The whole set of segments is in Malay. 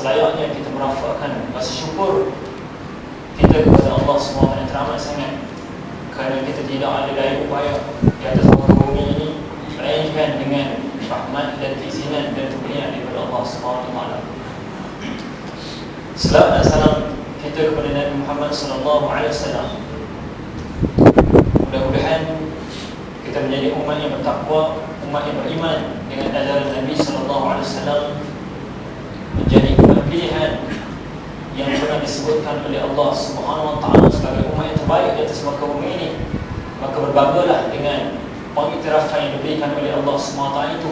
selayaknya kita merafakkan rasa syukur kita kepada Allah SWT yang teramat sangat, kerana kita tidak ada daya upaya di atas muka bumi ini melainkan dengan rahmat dan keizinan dan kurnia daripada Allah SWT. Selawat dan salam kita kepada Nabi Muhammad SAW. Mudah-mudahan kita menjadi umat yang bertakwa, umat yang beriman dengan ajaran Nabi SAW, menjadi umat pilihan yang pernah disebutkan oleh Allah SWT sebagai umat yang terbaik di atas muka bumi ini. Maka berbanggalah dengan pengiktirafan yang diberikan oleh Allah SWT itu,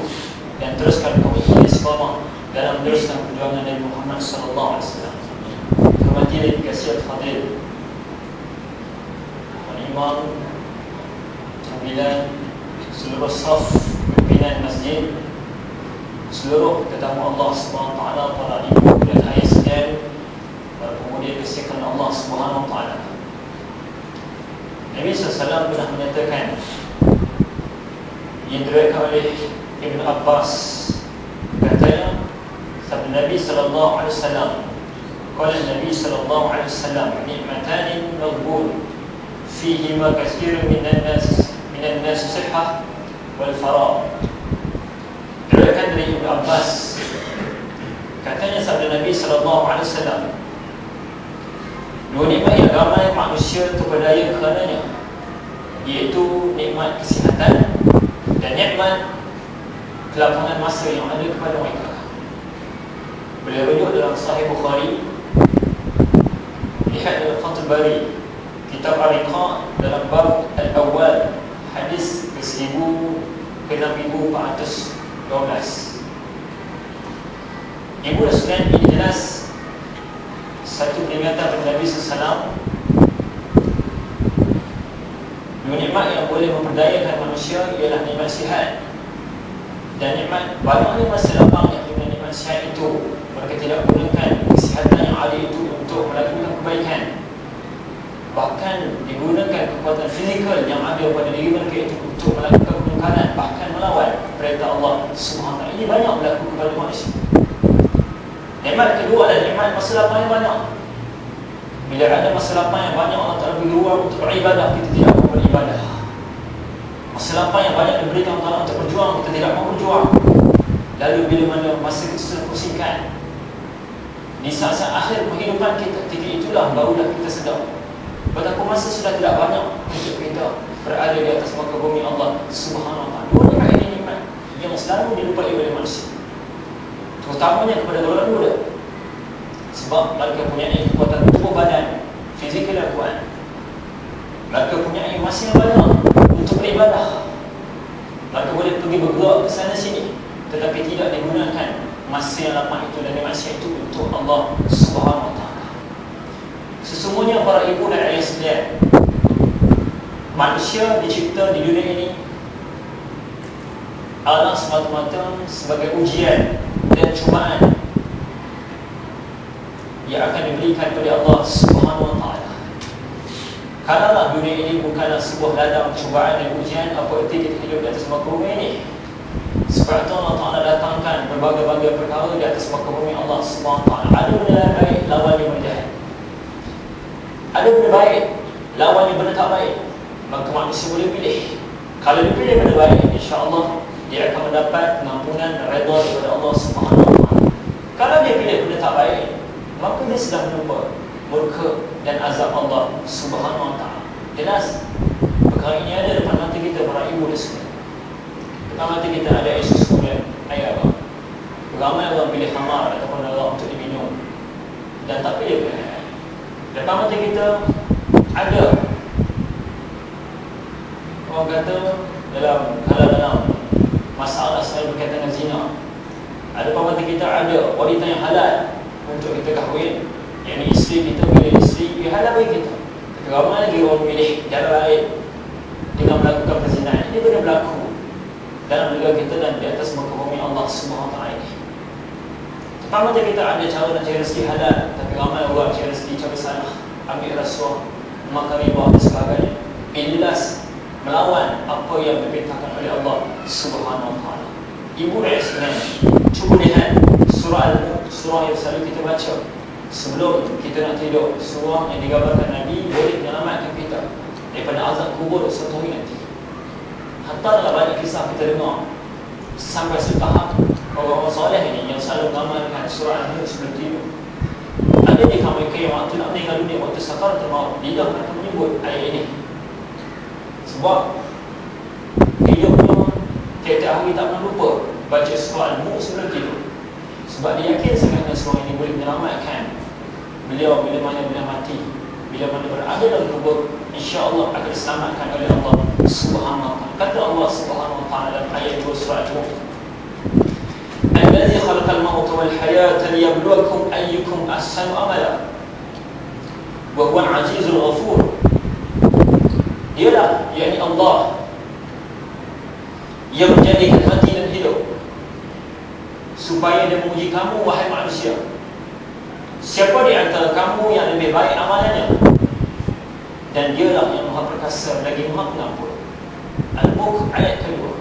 dan teruskan komitmen istiqamah dalam meneruskan perjuangan Nabi Muhammad SAW. Hadirin dikasihi Fadil, Imam, pimpinan, seluruh staf pimpinan masjid, seluruh tetamu Allah SWT, para ibu dan ayah sekalian, para pemuda kesiakan Allah SWT. Nabi SAW pernah menyatakan, yang diriwayatkan oleh Ibn Abbas, katanya, sabda Nabi SAW, qala Nabi SAW, ni'matan maghbun fihima katsirun minan nas sihhah wal faragh. Diriwayatkan dari Ibn Abbas, katanya sabda Nabi SAW, dua nikmat yang ramai manusia terpedaya kerananya, iaitu nikmat kesihatan dan nikmat kelapangan masa yang ada kepada mereka. Beliau rujuk dalam Sahih Bukhari, lihat dalam Fathul Bari, kitab Ar-Riqa, dalam bab Al-Awwal, hadis ke-6412. Ibu dan sekalian, ini jelas satu peringatan dari Nabi SAW. Dua nikmat yang boleh memperdayakan manusia ialah nikmat sihat dan nikmat banyaknya masa lapang yang dengan nikmat sihat itu mereka tidak gunakan kesihatan yang ada itu untuk melakukan kebaikan, bahkan digunakan kekuatan fizikal yang ada pada diri mereka itu untuk melakukan kemungkaran, bahkan melawan perintah Allah SWT. Ini banyak berlaku kepada manusia. Nikmat kedua adalah nikmat masa lapang yang banyak. Bila ada masa lapang yang banyak, Allah Ta'ala beri ruang untuk beribadah, kita tidak mahu beribadah. Masa lapang yang banyak diberikan Allah Ta'ala untuk berjuang, kita tidak mahu berjuang. Lalu bila mana masa kita sudah pusingkan, di saat-saat akhir kehidupan kita, ketika itulah barulah kita sedar betapa masa sudah tidak banyak untuk kita berada di atas muka bumi Allah Subhanahu Wa Taala. Dua nikmat ini nikmat yang selalu dilupai oleh manusia, terutamanya kepada orang muda, sebab mereka punya kekuatan tubuh badan, fizikal yang kuat. Mereka punya masa yang banyak untuk beribadah. Mereka boleh pergi bergerak ke sana sini, tetapi tidak digunakan masa yang lapang itu dan masa itu untuk Allah Subhanahu Wa Taala. Sesungguhnya para ibu dan ayah sekalian, manusia dicipta di dunia ini adalah semata-mata sebagai ujian dan cubaan yang akan diberikan oleh Allah Subhanahu Wa Taala. Kalaulah dunia ini bukanlah sebuah ladang cubaan dan ujian, apa erti kita hidup di atas muka bumi ini? Sebab itu Allah Ta'ala datangkan berbagai-bagai perkara di atas muka bumi Allah Subhanahu Wa Taala. Ada benda baik, lawan yang berjahat. Ada benda baik, lawan yang benda tak baik. Maka manusia boleh pilih. Kalau dia pilih benda baik, insya-Allah dia akan mendapat pengampunan dan redha daripada Allah Subhanahu Wa Taala. Kalau dia pilih benda tak baik, maka dia sedang menumpa murka dan azab Allah Subhanahu Wa Taala. Jelas perkara ini ada depan mata kita, para ibu dan saudara. Depan mata kita ada isu sekolah ayah abang. Ramai orang pilih khamar ataupun arak untuk diminum dan tak pilih benda. Depan mata kita ada, orang kata dalam masalah selalu berkaitan dengan zina. Ada depan mata kita ada wanita yang halal untuk kita kahwin, yang isteri kita, bila isteri dia halal bagi kita. Tapi ramai lagi orang pilih jalan lain dengan melakukan perzinahan. Ini benar berlaku dalam negara kita dan di atas muka bumi Allah Subhanahu Wa Taala ini. Depan mata kita ada cara nak cari rezeki halal, tapi ramai orang cari rezeki cara salah, ambil rasuah, makan riba dan sebagainya. Jelas melawan apa yang diperintahkan oleh Allah Subhanahu Wa Taala. Ibu dan sekalian, cuba lihat Surah Al-Mulk, surah yang selalu kita baca sebelum kita nak tidur, surah yang digambarkan Nabi boleh menyelamatkan kita daripada azab kubur suatu hari nanti. Hatta dalam banyak kisah kita dengar sampai setahap orang-orang soleh ini yang selalu mengamalkan surah Al-Mulk sebelum tidur. Ada di kaum mereka yang waktu nak meninggal dunia, waktu sakaratul maut, dia akan menyebut ayat ini. Sebab hidupnya tiap-tiap hari tak pernah lupa baca surah Al-Mulk sebelum tidur. Sebab dia yakin sangat dengan surah ini boleh menyelamatkan beliau bila mana beliau mati, bila mana berada dalam kubur, insya-Allah akan diselamatkan oleh Allah Subhanahu wa taala. Kata Allah Subhanahu wa taala dalam ayat 2 surah Al-Mulk, "Allazi khalaqal mauta wal hayata liyabluwakum ayyukum ahsanu amala wa huwal azizul ghafur." Dialah, yakni Allah, yang menjadikan mati dan hidup supaya dia menguji kamu, wahai manusia. Siapa di antara kamu yang lebih baik amalannya? Dan dialah yang maha perkasa lagi maha pengampun. Al-Mulk ayat kedua.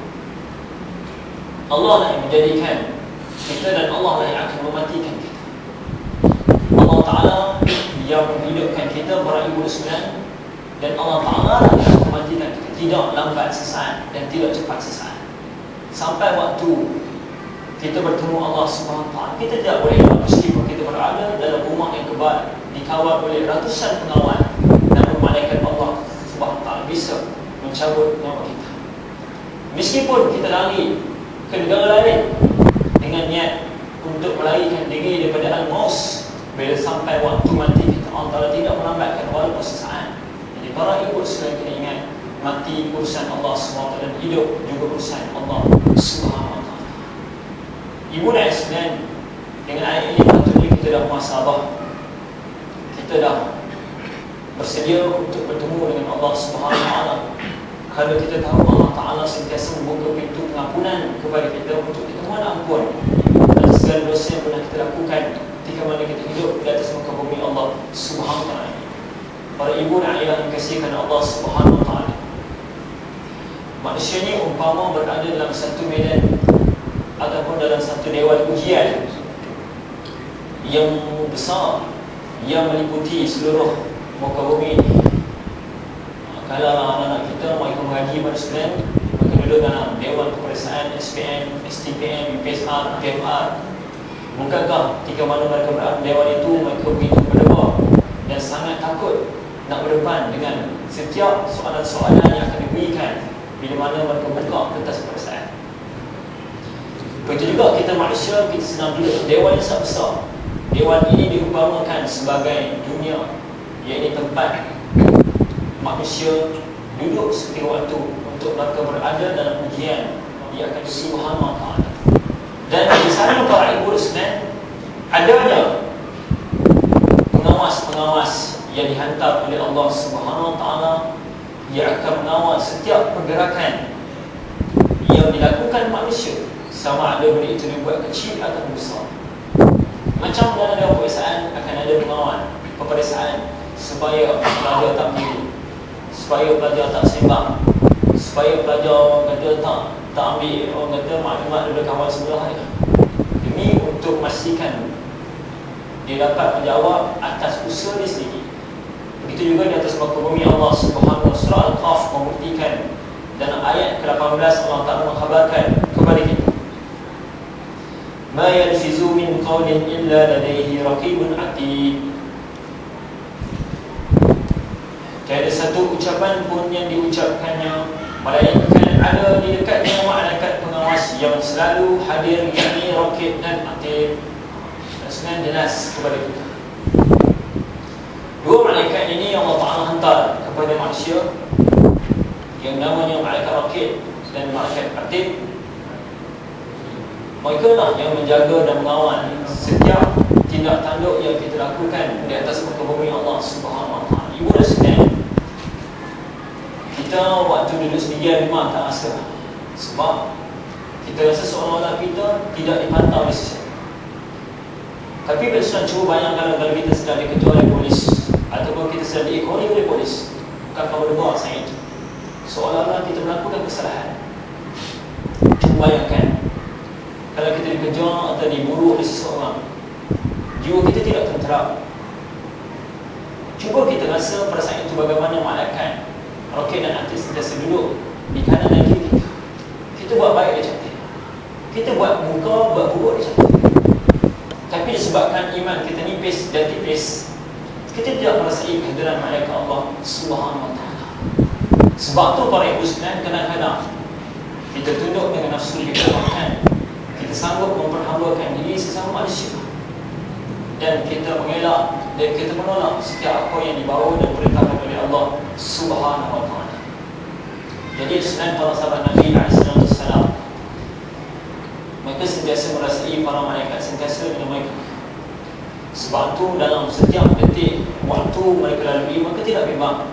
Allah lah yang menjadikan kita dan Allah lah yang akan mematikan kita. Allah Ta'ala yang menghidupkan kita para ibu sekalian, dan Allah Ta'ala lah yang akan mematikan kita. Tidak lambat sesaat dan tidak cepat sesaat. Sampai waktu kita bertemu Allah Subhanahu wa taala, kita tidak boleh meskipun kita berada dalam rumah yang kebal, dikawal oleh ratusan pengawal, namun malaikat Allah Subhanahu wa taala bisa mencabut nyawa kita. Meskipun kita lari ke negara lain dengan niat untuk melarikan diri daripada al-maut, bila sampai waktu mati kita, Allah Ta'ala tidak melambatkan walaupun sesaat. Jadi para ibu sekalian, kita ingat mati urusan Allah Subhanahu wa taala dan hidup juga urusan Allah Subhanahu wa taala. Ibu dan sekalian, dengan ayat ini patutnya kita dah muhasabah. Kita dah bersedia untuk bertemu dengan Allah Subhanahu wa taala. Kalau kita tahu Allah Ta'ala sentiasa membuka pintu pengampunan kepada kita untuk kita mohon ampun atas segala dosa yang pernah kita lakukan ketika mana kita hidup di atas muka bumi Allah Subhanahu wa taala. Para ibu dan ayah yang dikasihikan Allah Subhanahu wa taala, manusia ini umpama berada dalam satu medan ataupun dalam satu dewan ujian yang besar yang meliputi seluruh muka bumi ini. Kalau anak-anak kita mereka mengaji pada sekalian, mereka duduk dalam Dewan Peperiksaan SPM, STPM, UPSR, PMR. Mungkinkah ketika mana mereka berada dewan itu, mereka begitu berdebar dan sangat takut nak berdepan dengan setiap soalan-soalan yang akan diberikan bila mana mereka buka kertas peperiksaan. Begitu juga kita manusia, kita sedang duduk dewan yang sangat besar. Dewan ini diumpamakan sebagai dunia, iaitu tempat manusia duduk seperti waktu untuk mereka berada dalam ujian yang akan Subhanahu wa taala. Dan di sana para ibu sekalian, adanya pengawas-pengawas yang dihantar oleh Allah Subhanahu wa taala yang akan mengawal setiap pergerakan yang dilakukan manusia, sama ada benda itu dibuat kecil atau besar. Macam dalam dewan peperiksaan akan ada pengawal peperiksaan supaya pelajar tak keliru, supaya pelajar tak sembang, supaya pelajar kata tak ambil orang kata maklumat daripada kawan sebelah dia, demi untuk memastikan dia dapat menjawab atas usaha dia sendiri. Begitu juga di atas muka bumi Allah Subhanahu wa taala. Surah Al-Qaf membuktikan dalam ayat ke-18 Allah Ta'ala mengkhabarkan kepada kita, "Ma yalfizu min qawlin illa ladayhi raqibun atid." Tiada satu ucapan pun yang diucapkannya melainkan ada di dekatnya malaikat pengawas yang selalu hadir, yakni raqib dan atid. Dengan jelas kepada kita, dua malaikat ini yang Allah Ta'ala hantar kepada manusia, yang namanya malaikat raqib dan malaikat atid. Mereka lah yang menjaga dan mengawal setiap tindak tanduk yang kita lakukan di atas muka bumi Allah Subhanahu wa taala. Ibu dan sekalian, kita waktu duduk sendirian memang tak rasa, sebab kita rasa seolah-olah kita tidak dipantau oleh sesiapa. Tapi bila sedang cuba bayangkan kalau kita sedang dikejar oleh polis ataupun kita sedang diikoni oleh polis, bukan kamu dengar saya itu, seolah-olah kita melakukan kesalahan. Cuba bayangkan Kalau kita dikejar atau diburu oleh seseorang, jiwa kita tidak tentera. Cuba kita rasa perasaan itu bagaimana malaikat roket dan artis sentiasa duduk di kanan dan kiri kita. Kita buat baik dia cantik, kita buat muka, buat buruk dia cantik. Tapi disebabkan iman kita nipis dan tipis, kita tidak merasai kehadiran malaikat Allah Subhanahu wa ta'ala. Sebab tu para ibu sekalian, kadang-kadang kita tunduk dengan nafsu kita makan, kita sanggup memperhambakan diri sesama manusia, dan kita mengelak dan kita menolak setiap apa yang dibawa dan perintahkan oleh Allah Subhanahu wa ta'ala. Jadi selain para sahabat Nabi SAW, mereka sentiasa merasai para malaikat sentiasa dengan mereka. Sebab tu dalam setiap detik waktu mereka lalui, mereka tidak bimbang.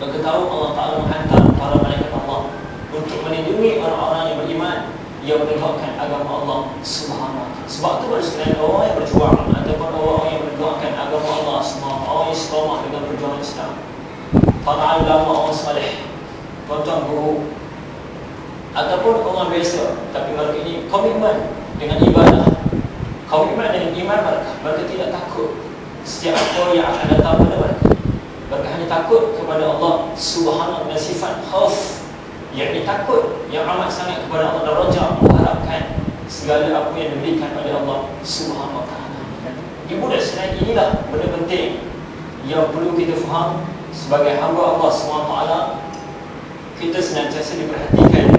Mereka tahu Allah Ta'ala menghantar para malaikat Allah untuk melindungi orang-orang yang beriman, yang menegakkan agama Allah Subhanahu wa ta'ala. Sebab tu baru sekalian orang yang berjuang ataupun orang yang menegakkan agama Allah Subhanahu wa ta'ala, orang yang istiqamah dengan perjuangan Islam, para ulama, orang salih, tuan-tuan guru, ataupun orang biasa, tapi mereka ini komitmen dengan ibadah, komitmen dengan iman mereka. Mereka tidak takut setiap apa yang akan datang pada mereka. Mereka hanya takut kepada Allah Subhanahu wa ta'ala, sifat khauf, yakni takut yang amat sangat kepada Allah, dan raja mengharapkan segala apa yang diberikan oleh Allah Subhanahu wa ta'ala. Ibu dan saudara, inilah benda penting yang perlu kita faham sebagai hamba Allah Subhanahu wa ta'ala. Kita senantiasa diperhatikan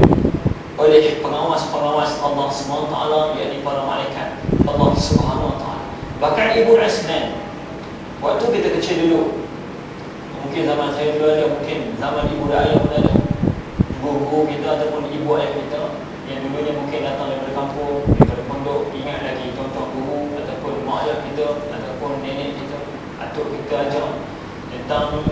oleh pengawas-pengawas Allah Subhanahu wa ta'ala, yakni para malaikat Allah Subhanahu wa ta'ala. Bahkan ibu dan saudara, waktu kita kecil dulu, mungkin zaman saya dulu ada, mungkin zaman ibu dan ayah pun ada, guru kita ataupun ibu ayah kita yang dulunya mungkin datang daripada kampung, daripada pondok, ingat lagi tuan-tuan guru ataupun mak ayah kita ataupun nenek kita, atuk kita ajar tentang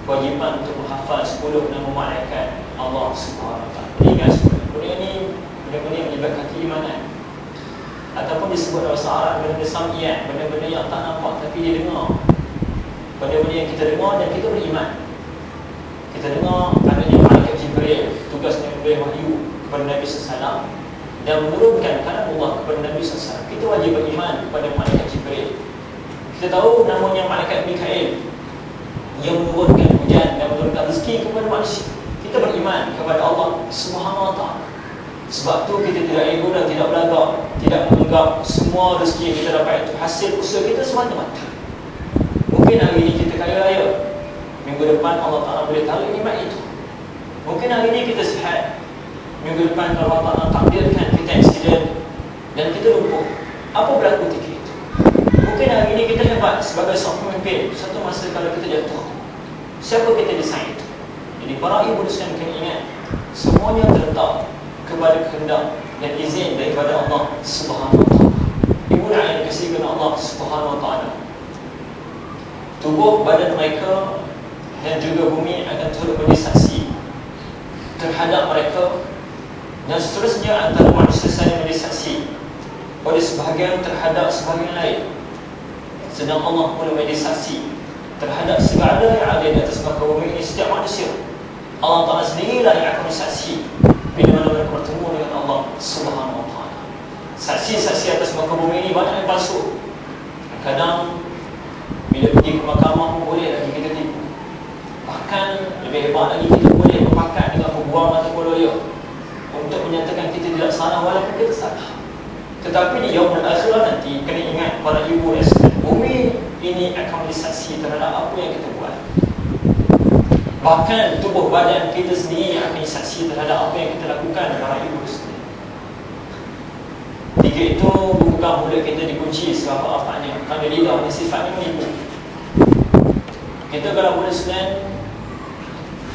kewajipan untuk menghafal 10 nama malaikat Allah Subhanahu wa ta'ala. Ingat benda ni, benda-benda yang melibatkan keimanan, ataupun disebut dalam bahasa Arab benda-benda sam'ian, benda-benda yang tak nampak tapi dia dengar, benda-benda yang kita dengar dan kita beriman. Kita dengar adanya malaikat Jibril, tugasnya memberi wahyu kepada Nabi SAW dan menurunkan kalam Allah kepada Nabi SAW. Kita wajib beriman kepada malaikat Jibril. Kita tahu namanya malaikat Mikail yang menurunkan hujan dan menurunkan rezeki kepada manusia. Kita beriman kepada Allah Subhanahu wa ta'ala. Sebab tu kita tidak ego dan tidak belagak, tidak menganggap semua rezeki yang kita dapat itu hasil usaha kita semata-mata. Mungkin hari ini kita kaya raya, minggu depan Allah Ta'ala boleh taruh nikmat itu. Mungkin hari ini kita sihat, minggu depan Allah Ta'ala takdirkan kita accident dan kita lupa. Apa berlaku ketika itu? Mungkin hari ini kita hebat sebagai seorang pemimpin, satu masa kalau kita jatuh, siapa kita desain itu? Jadi para ibu sekalian kena ingat, semuanya terletak kepada kehendak dan izin daripada Allah Subhanahu wa ta'ala. Ibu dan ayah dikasihi oleh Allah Subhanahu wa ta'ala, tubuh badan mereka dan juga bumi akan turut menjadi saksi terhadap mereka, dan seterusnya antara manusia saling menjadi saksi oleh sebahagian terhadap sebahagian lain. Sedang Allah pun menjadi saksi terhadap segala yang ada di atas muka bumi ini, setiap manusia. Allah Ta'ala sendirilah yang akan bersaksi bila mana mereka bertemu dengan Allah Subhanahu wa ta'ala. Saksi-saksi atas muka bumi ini banyak yang palsu. Kadang bila pergi ke mahkamah pun boleh lagi kita tipu. Bahkan lebih hebat lagi, kita boleh berpakat dengan pembuang ataupun lawyer untuk menyatakan kita tidak salah walaupun kita salah. Tetapi di yaumul akhirah nanti, kena ingat para ibu dan saudara, bumi ini akan bersaksi terhadap apa yang kita buat. Bahkan tubuh badan kita sendiri yang akan bersaksi terhadap apa yang kita lakukan, para ibu dan saudara. Tiga itu bukan mulut kita dikunci seberapa-apanya, kerana lidah dan sifatnya menipu. Kita kalau boleh sekalian,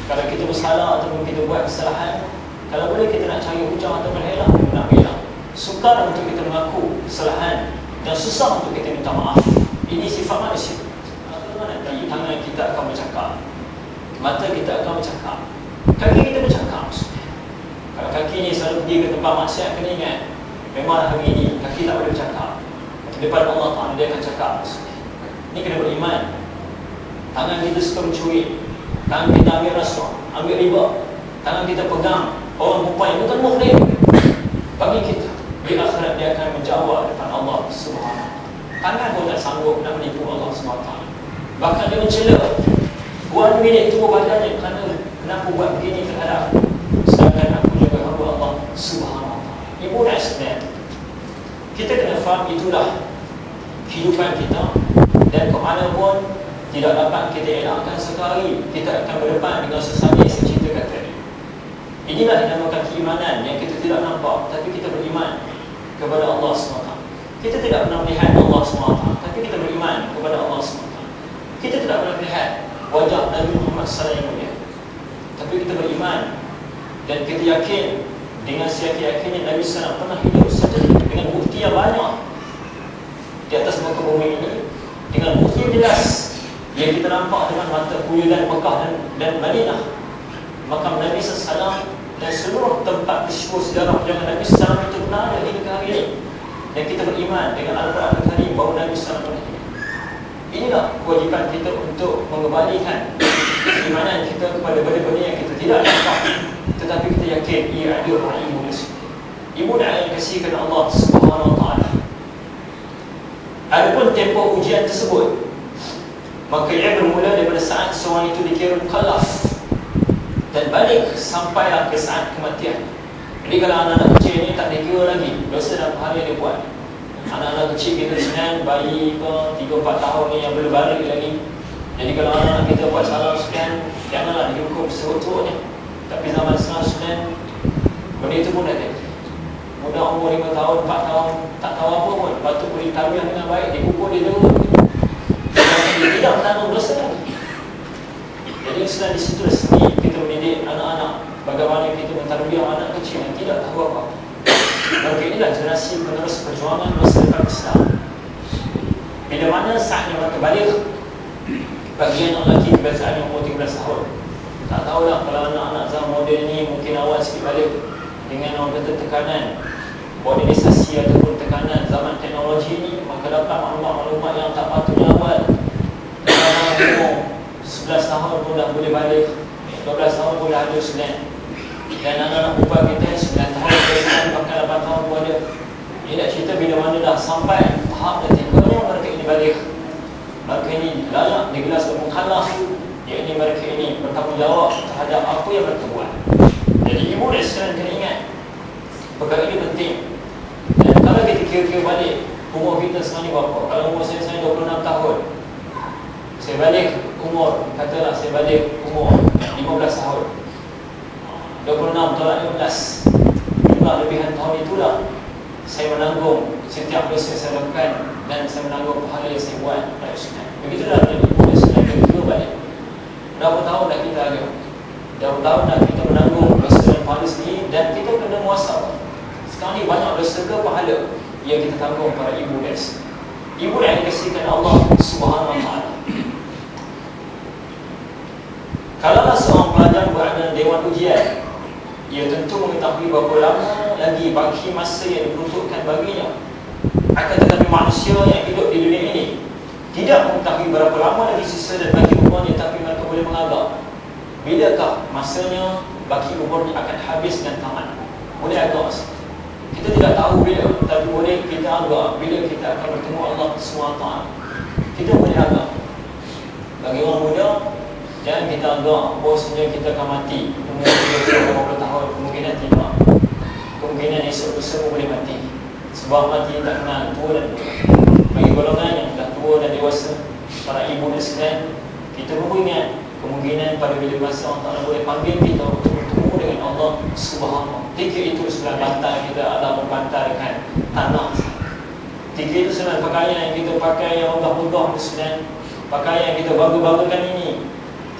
kalau kita bersalah ataupun kita buat kesalahan, kalau boleh kita nak cari hujah ataupun helah, nak bilang. Sukar untuk kita mengaku kesalahan dan susah untuk kita minta maaf. Ini sifat manusia. Nanti tangan kita akan bercakap, mata kita akan bercakap, kaki kita bercakap. Kalau kaki ni selalu pergi ke tempat maksiat, kena ingat, memang hari ini kaki tak boleh bercakap. Di depan Allah Ta'ala dia akan cakap. Ini kena beriman. Tangan kita suka mencuri, tangan kita ambil rasuah, ambil riba, tangan kita pegang orang perempuan yang bukan muhrim. bagi kita. Di akhirat dia akan menjawab depan Allah Subhanahu. Tangan pun tak sanggup nak menipu Allah SWT. Bahkan dia mencela, Puan milik tubuh badannya kerana kenapa buat begini terhadap, sedangkan aku juga hamba Allah Subhanahu. Ibu dan sekalian, kita kena faham itulah kehidupan kita, dan ke mana pun tidak dapat kita elakkan sekali kita akan berdepan dengan sesama yang saya ceritakan tadi. Inilah yang dinamakan keimanan yang kita tidak nampak, tapi kita beriman kepada Allah SWT. Kita tidak pernah melihat Allah SWT, tapi kita beriman kepada Allah SWT. Kita tidak pernah melihat wajah Nabi Muhammad SAW, tapi kita beriman dan kita yakin dengan seyakin-yakinnya Nabi SAW pernah hidup saja dengan bukti yang banyak di atas muka bumi ini, dengan bukti yang jelas yang kita nampak dengan mata kuliah Mekah dan Madinah, makam Nabi SAW dan seluruh tempat peristiwa sejarah perjalanan Nabi SAW itu benar ada hingga ke hari ini. Dan kita beriman dengan Al-Quran Al-Karim bahawa Nabi SAW pernah hidup. Inilah kewajipan kita untuk mengembalikan keimanan kita kepada benda-benda yang kita tidak nampak, tetapi kita yakin ia ada orang ibu tersebut. Ibu dan ayah kasihkan Allah Subhanahu Wa Taala. Adapun tempoh ujian tersebut, maka ia bermula daripada saat seorang itu dikira mukallaf dan balik sampailah ke saat kematian. Jadi kalau anak-anak kecil ni tak dikira lagi dosa dan pahala yang dia buat. Anak-anak kecil kita sebenarnya, bayi ke 3-4 tahun ni yang belum balik lagi. Jadi kalau anak-anak kita buat salah sekian, janganlah dihukum seteruk-teruknya. Tapi zaman sekarang sebenarnya benda itu pun ada. Muda umur 5 tahun, 4 tahun, tak tahu apa pun, patut boleh tarbiyah dengan baik, dipukul dia teruk. Dia tidak menanggung dosa lagi. Jadi sebenarnya di situ seni kita mendidik anak-anak, bagaimana kita mentarbiyah anak kecil yang tidak tahu apa-apa. Maka inilah generasi penerus perjuangan masa depan Islam. Bila mana saatnya mereka balik, bagi anak lelaki kebiasaan yang umur 13 tahun, tak tahulah kalau anak-anak zaman moden ni mungkin awal sikit balik dengan orang kata tekanan modernisasi ataupun tekanan zaman teknologi ni, maka dapat maklumat-maklumat yang tak patutnya awal. Dalam umur 11 tahun pun dah boleh balik, 12 tahun pun dah ada sebenarnya. Dan anak-anak perempuan kita 9 tahun, bahkan 8 tahun pun ada. Dia nak cerita bila mana dah sampai tahap dan tipenya mereka ini balik, mereka ini layak digelar sebagai mukallaf, iaitu mereka ini bertanggungjawab terhadap apa yang mereka buat. Jadi ibu dan sekalian kena ingat perkara ini penting. Dan kalau kita kira-kira balik umur kita sekarang ni berapa? Kalau umur saya 26 tahun, saya balik umur, katalah saya balik umur 15 tahun, 26 tolak 15, jumlah lebihan tahun itulah saya menanggung setiap dosa yang saya lakukan dan saya menanggung pahala yang saya buat. Begitulah menjadi ibu dan sekalian kita balik. Berapa tahun dah kita ada? Berapa tahun dah kita menanggung dosa dan pahala sendiri, dan kita kena muasabah. Sekarang ni banyak dosa ke pahala yang kita tanggung para ibu dan sekalian. Ibu yang dikasihkan Allah Subhanahu Wa Taala. Kalaulah seorang pelajar berada dalam dewan ujian, ia tentu mengetahui berapa lama lagi bagi masa yang diperuntukkan baginya. Akan tetapi manusia yang hidup di dunia ini tidak mengetahui berapa lama lagi sisa dan bagi umurnya, tapi mereka boleh mengagak bilakah masanya bagi umurnya akan habis dan tamat. Boleh agak masa. Kita tidak tahu bila, tapi boleh kita agak bila kita akan bertemu Allah SWT. Kita boleh agak. Bagi orang muda, jangan kita agak bahawasanya kita akan mati umur 30 tahun, kemungkinan tidak. Kemungkinan esok semua boleh mati. Sebab mati tak kenal tua dan muda. Bagi golongan yang dah tua dan dewasa, para ibu dan sekalian, kita perlu ingat kemungkinan pada bila masa Allah Ta'ala boleh panggil kita untuk bertemu dengan Allah Subhanahu. Tiga itu sebenarnya bantal kita adalah membantalkan tanah. Tiga itu sebenarnya pakaian yang kita pakai yang megah-megah itu sebenarnya pakaian yang kita bangga-banggakan ini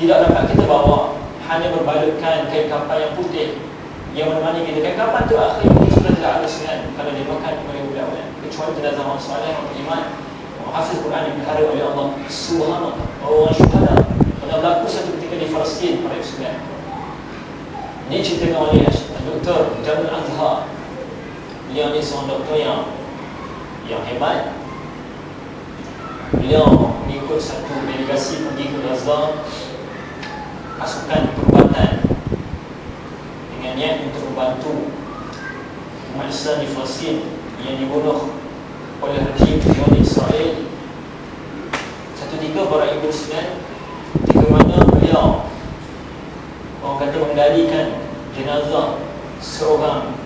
tidak dapat kita bawa, hanya berbalutkan kain kapal yang putih yang menemani kita. Kain kapal itu akhirnya sudah tidak ada sebenarnya kalau dimakan oleh budak-budak, kecuali pada zaman soleh yang beriman, hafiz Quran yang dipelihara oleh Allah Subhanahu. Orang syuhada pernah berlaku satu ketika di Palestin pada Islam. Ini ceritakan oleh Dr. Jamil Azhar. Beliau ni seorang doktor yang hebat. Beliau mengikut satu delegasi pergi ke Gaza, pasukan perubatan, dengan niat untuk membantu umat Islam di Palestin yang dibunuh oleh rejim Zionis Israel. Satu tiga para ibu Islam ketika mana beliau orang kata mengendalikan jenazah seorang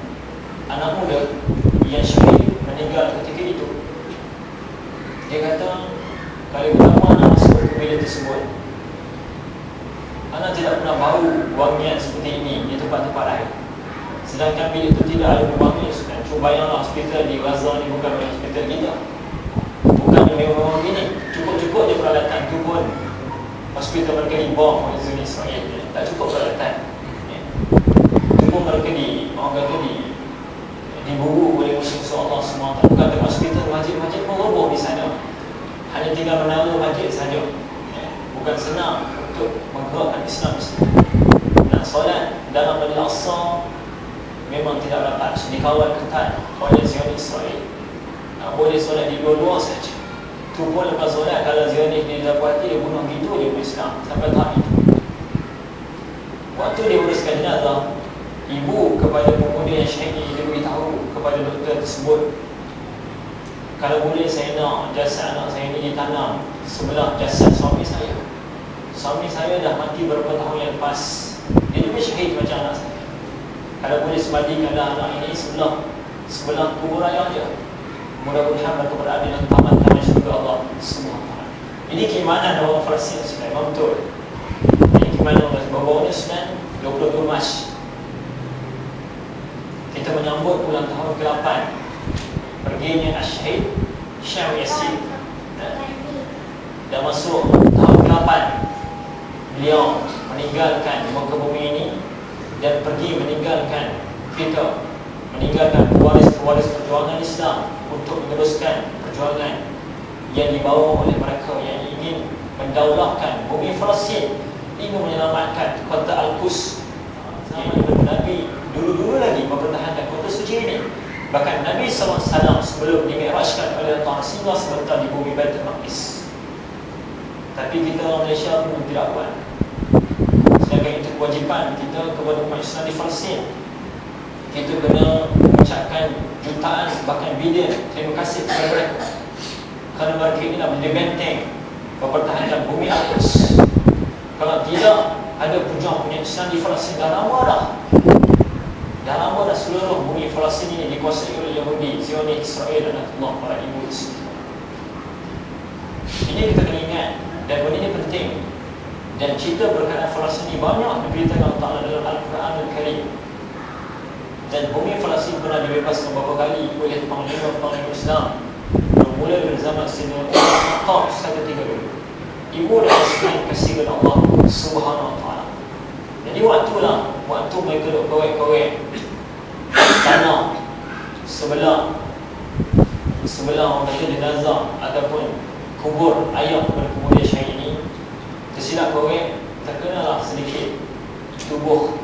anak muda yang syahid meninggal ketika itu. Dia kata, kalau pertama anak masuk ke bilik tersebut, anak tidak pernah bau wangian seperti ini di tempat-tempat lain. Sedangkan bilik itu tidak ada wangi. Cuba bayanglah hospital di Gaza ni bukan hospital kita, bukan memang begini. Cukup-cukup je peralatan tu pun hospital mereka dibom oleh Zionis Israel. Tak cukup peralatan. Cuma mereka orang kata diburu oleh musuh-musuh Allah semua. Bukan ada hospital, masjid-masjid pun roboh di sana. Hanya tinggal menara masjid saja. Bukan senang untuk menggerakkan Islam di sini. Dan solat dalam Masjid Al-Aqsa memang tidak dapat dikawal ketat oleh Zionis Israel. Boleh solat di dua-dua saja. Tu pun lepas solat, kalau Zionis dia dapati, dia bunuh gitu dia boleh Islam sampai tahap itu. Waktu dia uruskan jenazah, ibu kepada pemuda yang syahid ini, dia beritahu kepada doktor tersebut, kalau boleh saya nak jasad anak saya ini ditanam sebelah jasad suami saya. Suami saya dah mati beberapa tahun yang lepas. Dia juga syahid macam anak saya. Kalau boleh sebandingkanlah anak ini sebelah kubur ayah dia. Mudah-mudahan mereka berada dalam taman-taman syurga Allah Subhanahu. Ini keimanan orang Palestin sudah memang betul. Ini keimanan orang baru-baru ni sudah 22 Mac. Kita menyambut bulan tahun ke-8 perginya Asyhid Syam Yasin. Dah masuk tahun ke-8 beliau meninggalkan muka bumi ini dan pergi meninggalkan kita, meninggalkan pewaris perjuangan Islam untuk meneruskan perjuangan yang dibawa oleh mereka yang ingin mendaulahkan bumi Palestin, ingin menyelamatkan kota Al-Quds. Nabi dulu-dulu lagi mempertahankan kota suci ini. Bahkan Nabi SAW sebelum dimi'rajkan oleh Allah singgah sebentar di bumi Baitul Maqdis. Tapi kita orang Malaysia pun tidak buat. Sedangkan itu kewajipan kita kepada umat Islam di Palestin. Kita kena mengucapkan jutaan bahkan bilion terima kasih kepada mereka, kerana mereka inilah menjadi benteng mempertahankan bumi Al-Quds. Kalau tidak ada pejuang punya Islam di Palestin, dah lama dah seluruh bumi Palestin ini dikuasai oleh Yahudi, Zionis, Israel dan Allah, para ibu Islam. Ini kita kena ingat, dan benda ini penting. Dan cerita berkenaan Palestin ini banyak diberitakan Allah Ta'ala dalam Al-Quran Al-Karim. Dan bumi Palestin pernah dibebaskan beberapa kali oleh panglima Islam, bermula dari zaman Sayyidina Umar sampai 3 dulu. Ibu dan Islam kasihkan Allah Subhanahu Wa Ta'ala. Jadi waktu mereka duk korek-korek tanah sebelah orang kata jenazah ataupun kubur ayah kepada pemuda syahid ini, tersilap korek, terkenalah sedikit tubuh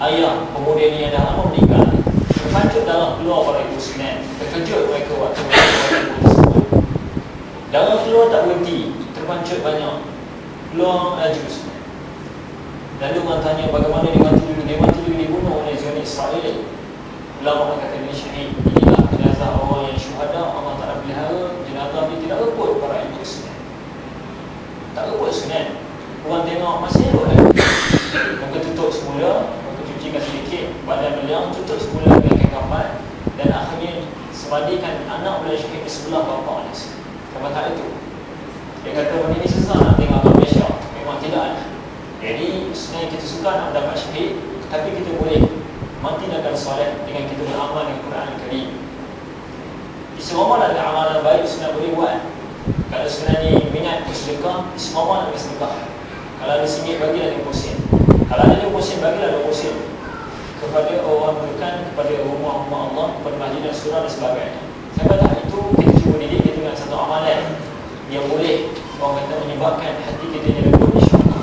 ayah pemuda ini yang dah lama meninggal. Terpancut darah keluar pada ibu Sinan. Terkejut mereka waktu mereka tersebut. Darah keluar tak berhenti, terpancut banyak, keluar laju Sinan. Lalu orang tanya bagaimana dia mati dulu. Dia mati dulu dibunuh oleh Zionis Israel. Ulama kata dia syahid. Inilah jenazah orang yang syuhada. Allah Ta'ala pelihara jenazah dia tidak rebut para ibu Sinan. Tak rebut Sinan. Orang tengok masih rebut lagi. Muka tutup semula, muka cucikan sedikit, badan beliau tutup semula dengan kain kafan, dan akhirnya semandikan anak beliau syahid di sebelah bapa dia. Kata itu dia kata benda ini susah nak tengok kat Malaysia. Memang tidak ada. Jadi sebenarnya kita suka nak dapat syahid, tapi kita boleh mati dalam solat dengan kita beramal dengan Quran Al-Karim. Semua ada amalan baik sebenarnya boleh buat. Kalau sebenarnya minat bersedekah, semua nak bersedekah. Kalau ada RM1 bagilah RM20. Kalau ada RM20 bagilah RM20 kepada orang berkan, kepada rumah-rumah Allah, kepada masjid dan surah dan sebagainya. Sampai tak itu kita cuba didik kita dengan satu amalan yang boleh orang kata menyebabkan hati kita jadi lembut, insya-Allah.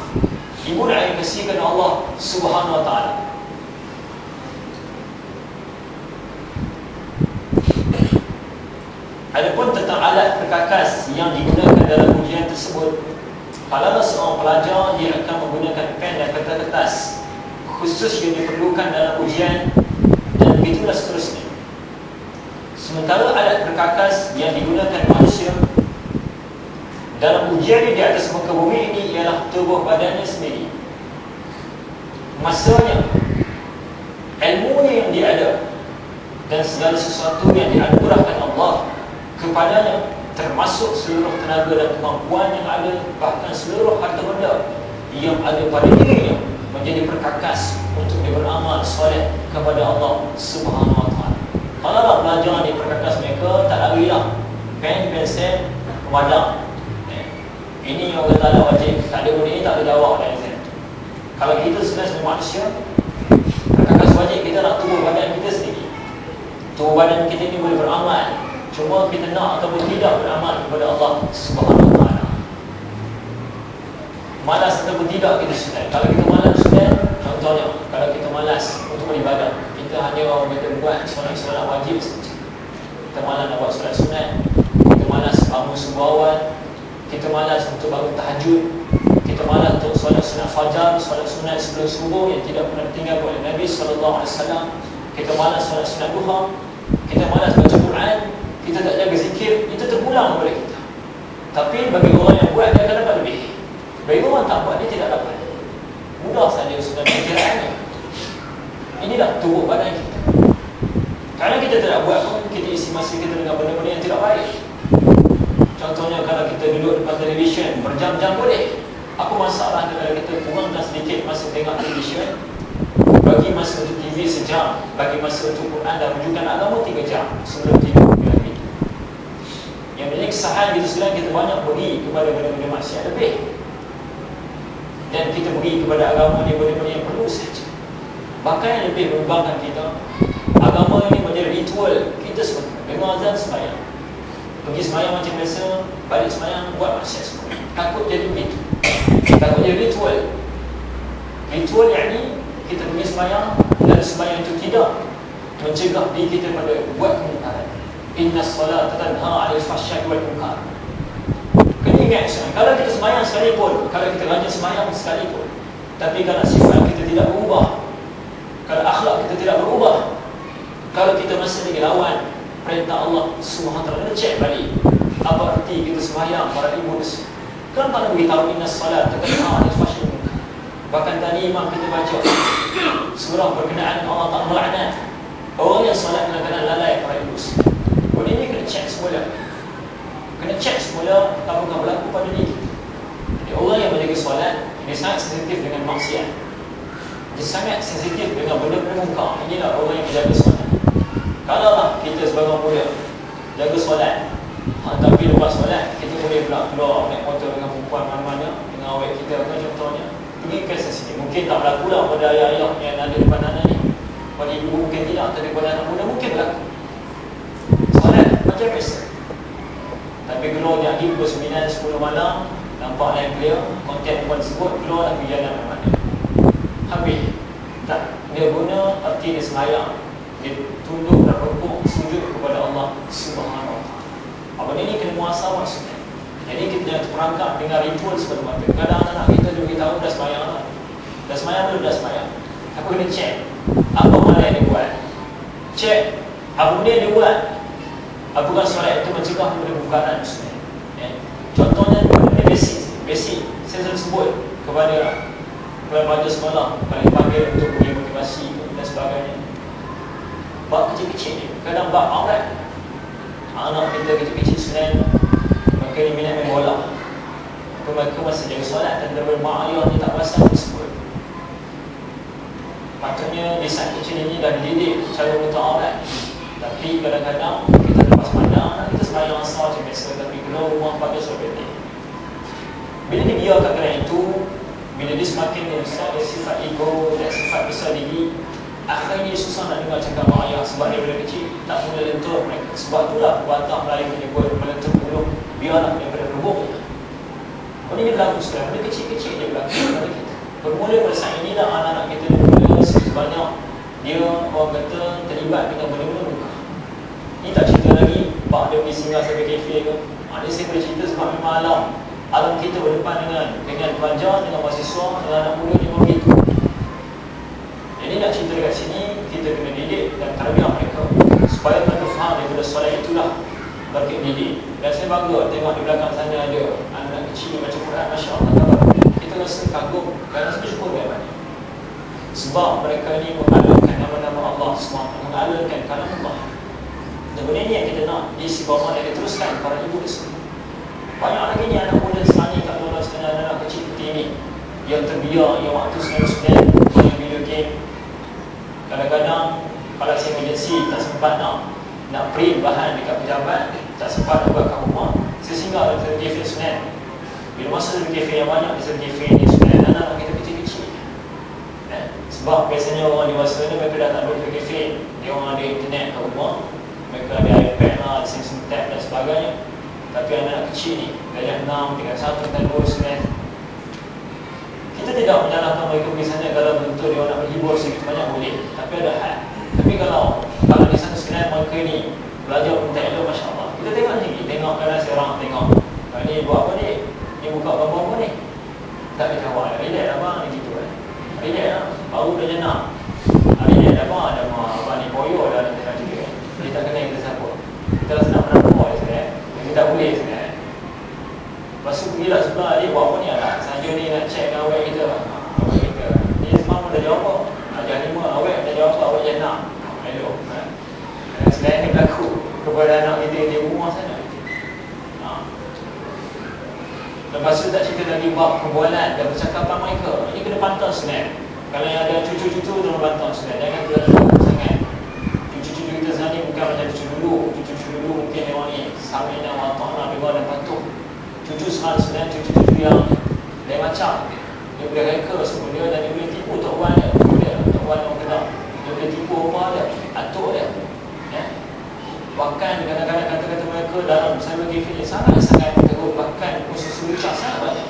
Ibu dan ayah kasihkan Allah Subhanahu Wa Ta'ala. Adapun tentang alat perkakas yang digunakan dalam ujian tersebut, kalau seorang pelajar dia akan menggunakan pen dan kertas khusus yang diperlukan dalam ujian, dan begitulah seterusnya. Sementara alat perkakas yang digunakan manusia dalam ujian di atas muka bumi ini ialah tubuh badannya sendiri, masanya, ilmunya yang dia ada, dan segala sesuatu yang dianugerahkan Allah kepadanya, termasuk seluruh tenaga dan kemampuan yang ada, bahkan seluruh harta benda yang ada pada dirinya, menjadi perkakas untuk dia beramal soleh kepada Allah Subhanahu Wa Taala. Kalau nak belajar di perkakas mereka, tak larilah pen, pensel, pemadam. Ini yang Allah Ta'ala wajib, tak ada benda ni tak ada jawab dalam exam. Kalau kita sebenarnya manusia, perkakas wajib kita nak tubuh badan kita sendiri. Tubuh badan kita ni boleh beramal, cuma kita nak ataupun tidak beramal kepada Allah Subhanahu Wa Taala. Malas ataupun tidak kita sunat. Kalau kita malas sunat, contohnya kalau kita malas untuk beribadah, kita hanya orang kita buat solat-solat wajib saja. Kita malas nak buat solat sunat, kita malas bangun subuh awal, kita malas untuk bangun tahajud, kita malas untuk solat sunat fajar, solat sunat sebelum subuh yang tidak pernah tinggal oleh Nabi SAW. Kita malas solat sunat duha, kita malas baca Quran, kita tak jaga zikir, itu terpulang kepada kita. Tapi bagi orang yang buat, dia akan dapat lebih. Bagi orang tak buat, dia tidak dapat. Mudah saja sudah perkiraannya. Inilah tubuh badan kita. Kerana kita tidak buat pun, kita isi masa kita dengan benda-benda yang tidak baik. Contohnya kalau kita duduk depan televisyen berjam-jam boleh. Apa masalah kalau kita kurangkan sedikit masa tengok televisyen, bagi masa untuk TV sejam, bagi masa untuk Quran dan rujukan agama 3 jam sebelum tidur bilang itu. Yang menjadi kesalahan kita sekarang, kita banyak beri kepada benda-benda maksiat lebih, dan kita beri kepada agama ni benda-benda yang perlu saja. Bahkan yang lebih membangunkan kita, agama ini menjadi ritual kita semua. Dengar azan sembahyang, pergi sembahyang macam biasa, balik sembahyang buat maksiat semua. Takut jadi begitu, takut jadi ritual. Ritual yang ni kita pergi sembahyang, dan sembahyang itu tidak mencegah diri kita pada buat kemungkaran. Inna solat tanha 'anil fahsya'i wal munkar. Kena ingat, kalau kita sembahyang sekalipun, kalau kita rajin sembahyang sekalipun, tapi kalau sifat kita tidak berubah, kalau akhlak kita tidak berubah, kalau kita masih lagi lawan perintah Allah Subhanahu Wa Taala, cek balik apa arti kita sembahyang para ibu. Kenapa nak beritahu inna solat tanha 'anil fahsya'i wal munkar? Bahkan tadi imam kita baca surah berkenaan Allah tak melaknat orang yang solat kadang-kadang lalai para ibu. Benda ni kena cek semula. Kena cek semula apakah berlaku pada diri kita. Jadi orang yang menjaga solat, dia sangat sensitif dengan maksiat, dia sangat sensitif dengan benda-benda munkar. Inilah orang yang menjaga solat. Kalau lah kita sebagai orang muda jaga solat, tapi lepas solat kita boleh pula keluar naik motor dengan perempuan mana-mana, dengan awet kita kan, contohnya pergi ke sini. Mungkin tak berlaku lah pada ayah-ayah yang ada depan anak ni, pada ibu mungkin tidak, tapi pada anak muda mungkin berlaku. Solat macam biasa, tapi keluar jadi pukul 9, 10 malam, nampak lain clear, konten perempuan tersebut, keluar dah pergi jalan mana-mana. Habis tak dia guna arti dia sembahyang, dia tunduk dan rukuk sujud kepada Allah Subhanahu Wa Taala. Apa ini kena muasah maksudnya. Jadi kita jangan terperangkap dengan ritual semata-mata. Kadang anak kita dia beritahu dah sembahyang lah, dah sembahyang belum, dah sembahyang. Aku kena cek apa mana yang dia buat, cek apa benda yang dia buat. Apakah solat itu mencegah daripada kemungkaran sebenarnya. Contohnya benda basic saya selalu sebut kepada pelajar sekolah, kalau dipanggil untuk beri motivasi dan sebagainya, bab kecil-kecil ni. Kadang bab aurat, anak kita kecil-kecil sebenarnya mereka ni minat main bola, mereka masih jaga solat, dan daripada mak ayah ni tak perasan tersebut. Patutnya di saat kecil ini dah dididik cara untuk aurat, tapi kadang-kadang kita lepas pandang, kita sembahyang asal macam biasa, tapi keluar rumah pakai solat pendek. Bila dia biarkan kerana itu, bila dia semakin besar, dia sifat ego dan sifat besar diri, akhirnya dia susah nak dengar cakap mak ayah, sebab dia bila kecil tak mula lentur mereka. Sebab itulah pepatah Melayu menyebut melentur burung, biarlah daripada burung. Benda ni berlaku sekarang, benda kecil-kecil dia berlaku pada kita. Bermula pada saat inilah anak-anak kita bermula sebanyak dia orang kata terlibat dengan benda-benda muka. Ni tak cerita lagi pak dia pergi singgah sampai kafe ke. Dia saya boleh cerita sebab memang alam kita berdepan dengan pelajar, dengan mahasiswa, dengan anak muda ni begitu. Jadi nak cerita dekat sini, kita kena didik dan tarbiyah mereka supaya mereka faham daripada solat itulah bagi didik. Dan saya bangga tengok di belakang sana ada anak kecil baca Quran, Masya Allah. Kita rasa kagum dan rasa bersyukur banyak. Sebab mereka ni mengalalkan nama-nama Allah SWT, mengalalkan kalam Allah. Dan benda ni yang kita nak diisi bawah dan kita teruskan para ibu di sini. Banyak lagi ni anak muda sekarang ni, kat luar sana, anak kecil seperti ini yang terbiar, yang waktu sekarang main video game. Kadang-kadang kalau saya emergency tak sempat nak print bahan dekat pejabat, tak sempat nak buat kat rumah, saya singgah ke kafe Sunan. Bila masa di kafe yang banyak, di kafe ni Sunan, anak-anak kita kecil-kecil. Sebab biasanya orang dewasa ni mereka dah tak boleh ke kafe, dia orang ada internet kat rumah, mereka ada iPad lah, Samsung Tab dan sebagainya. Tapi anak kecil ni, darjah 6, tingkat 1, dan 2 Sunan, kita tidak menyalahkan mereka pergi sana kalau betul dia nak berhibur sedikit banyak boleh. Tapi ada hal. Tapi kalau di sana sebenarnya mereka ni belajar minta ilmu, Masya Allah. Kita tengok lagi, tengok kadang seorang tengok ni buat apa ni? Ni buka gambar apa ni? Tak ada kawan. Relax lah bang, gitu kan. Relax lah, baru dah jenam. Relax lah bang, ada abang ni boyo dah ada tengah juga. Dia tak kenal kita siapa. Kita rasa nak menampak dia sebenarnya. Dia tak boleh sebenarnya. Lepas tu pergilah sebelah dia, buat apa ni anak? Saja ni nak check dengan awet kita. Awet kita. Dia semalam dah jawab apa? Ajar 5, awet dah jawab apa? Awet je 6. Elok. Selain ni berlaku kepada anak kita di rumah sana. Lepas tu tak cerita lagi bab perbualan dan percakapan mereka. Ini kena pantau sebenarnya. Kalau yang ada cucu-cucu tu kena pantau sebenarnya. Jangan terlalu sangat. Cucu-cucu kita sekarang ni bukan macam cucu dulu. Cucu-cucu dulu mungkin memang ni sama dengan Allah Ta'ala, bebas dan patuh. Cucu sebenarnya cucu-cucu yang lain macam. Dia boleh reka semua dia dan dia boleh tipu tok wan dia. Tok wan orang kena. Dia boleh tipu rumah dia, atuk dia. Bahkan kadang-kadang kata-kata mereka dalam cyber cafe ni sangat-sangat teruk. Bahkan khusus ucap sangat banyak.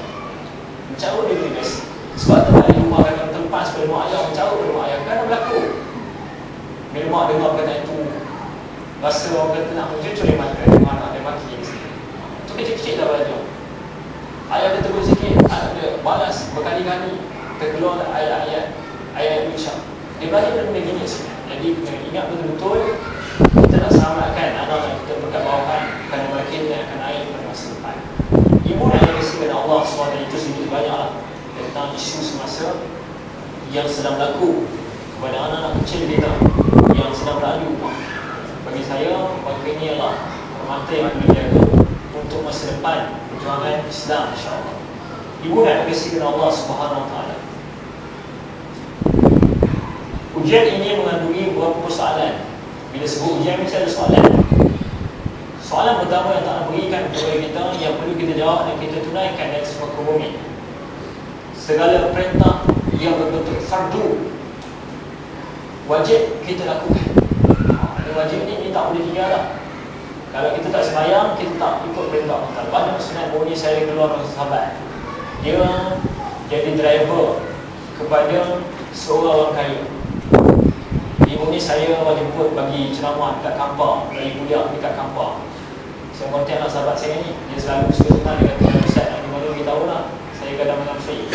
Mencarut dia boleh best. Sebab tu ada rumah kadang terlepas pada mak ayah, mencarut pada mak ayah. Kadang berlaku. Bila mak dengar kata itu, rasa orang kata nak mencucur di mata dia, anak dia maki di sini. Tu kecil-kecil dah belajar. Ayah dia tegur sikit, anak dia balas berkali-kali, terkeluar ayat-ayat ucap. Dia belajar dari benda gini sebenarnya. Jadi kena ingat betul-betul kita nak selamatkan anak yang kita berkat bawahan, kerana mereka yang akan air pada masa depan. Ibu dan ayah kesian Allah SWT itu sedikit banyaklah tentang isu semasa yang sedang berlaku kepada anak-anak kecil kita yang sedang beradu. Bagi saya, mereka ini adalah mata yang akan dijaga untuk masa depan perjuangan Islam, insyaAllah. Ibu dan ayah kesian Allah SWT. Ujian ini mengandungi beberapa persoalan. Bila sebut ujian, mesti ada soalan. Soalan pertama yang tak nak berikan kepada kita, yang perlu kita jawab dan kita tunaikan dari semua bumi. Segala perintah yang berbentuk fardu wajib kita lakukan. Wajib ni tak boleh tinggal lah. Kalau kita tak sembahyang, kita tak ikut perintah Allah. Banyak sebenarnya bunyi saya keluar dari sahabat. Dia jadi driver kepada seorang orang kaya. Ibu ni saya jemput bagi ceramah dekat kampung, bagi kuliah dekat kampung. Saya kontak lah sahabat saya ni. Dia selalu suka-suka, dia kata, Ustaz nak pergi mana kita tahu lah. Saya kadang dengan free,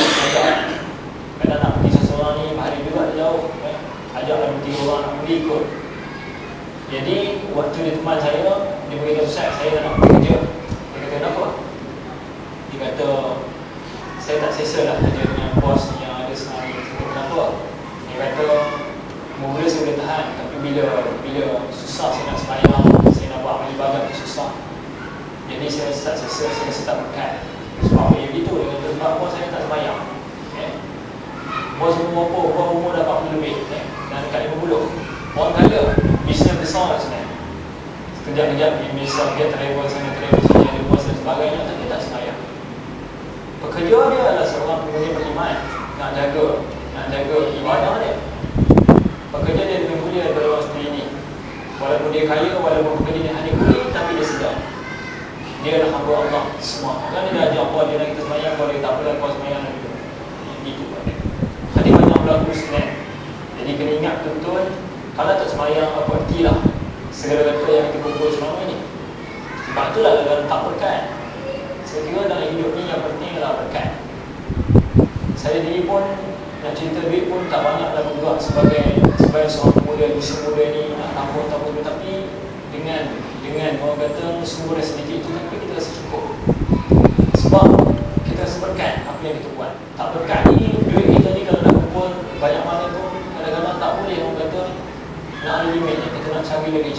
kadang nak pergi seseorang ni, bahari juga dia jauh, ajaklah 2-3 orang nak pergi ikut. Jadi waktu dia teman saya, dia beritahu Ustaz, saya nak pergi kerja. Dia kata, kenapa? Dia kata, saya tak selesa lah kerja dengan bos ni yang ada sekarang. Saya kata, kenapa? Dia kata, mula saya boleh tahan, tapi bila susah saya nak sembahyang, saya nak buat amal ibadat susah. Jadi saya rasa tak selesa, saya rasa tak berkat. Sebab dia begitu, dia kata, sebab bos saya tak sembahyang. Bos umur dah 40 lebih, dan dekat 50. Orang kaya, bisnes besar lah sebenarnya. Sekejap-kejap misal dia travel sana, travel sini, ada bos dan sebagainya, tapi tak sembahyang. Pekerja dia adalah seorang pengguna beriman, nak jaga ibadah dia. Pekerja dia lebih mulia daripada orang seperti ini. Walaupun dia kaya, walaupun pekerja dia hanya kulit, tapi dia sedar dia adalah hamba Allah semua. Kan dia dah ajar apa dia nak kita semayang, kalau dia tak apalah kau semayang dan itu. Tadi banyak berlaku sebenarnya. Jadi kena ingat betul, kalau tak semayang, apa artilah segala-gala yang kita kumpul selama ini. Sebab itulah dalam tak berkat. Saya kira dalam hidup ni yang penting adalah berkat. Saya diri pun nak cerita duit pun tak banyak dah bergerak sebagai seorang pemuda, usia muda ni nak tambah tapi dengan orang kata sumber yang sedikit itu tapi kita rasa cukup. Sebab kita rasa berkat apa yang kita buat. Tak berkat ni, duit kita ni kalau nak kumpul banyak mana pun kadang-kadang tak boleh orang kata nak ada limitnya, kita nak cari lagi.